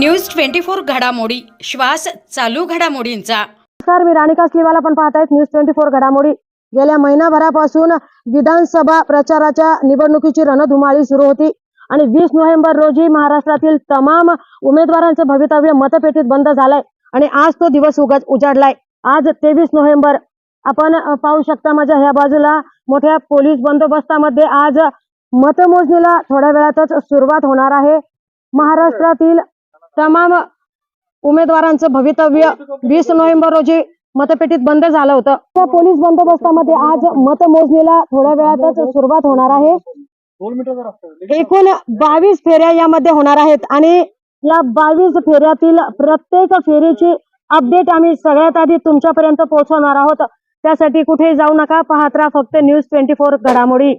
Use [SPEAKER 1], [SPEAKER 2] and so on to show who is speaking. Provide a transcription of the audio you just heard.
[SPEAKER 1] News 24 घडामोडी, श्वास चालू घडामोडींचा।
[SPEAKER 2] नमस्कार, मी राणी कासलीवाला पण पाहतायत न्यूज 24 घडामोडी। गेल्या महिनाभरापासून विधानसभा प्रचाराच्या निवडणुकीची रणधुमाळी सुरू होती आणि 20 नोव्हेंबर रोजी महाराष्ट्रातील तमाम उमेदवारांचं भवितव्य मतपेटीत बंद झालंय आणि आज तो दिवस उजाडलाय। आज 23 नोव्हेंबर आपण पाहू शकता माझ्या ह्या बाजूला मोठ्या पोलीस बंदोबस्तामध्ये आज मतमोजणीला थोड्या वेळातच सुरुवात होणार आहे। महाराष्ट्रातील तमाम उमेदवारांचं भवितव्य 20 नोव्हेंबर रोजी मतपेटीत बंद झालं होतं। त्या पोलीस बंदोबस्तामध्ये आज मतमोजणीला थोड्या वेळातच सुरुवात होणार आहे। एकूण 22 फेऱ्या यामध्ये होणार आहेत आणि या 22 फेऱ्यातील प्रत्येक फेरीची अपडेट आम्ही सगळ्यात आधी तुमच्यापर्यंत पोहोचवणार आहोत। त्यासाठी कुठेही जाऊ नका, पाहत राहा फक्त न्यूज 24 घडामोडी।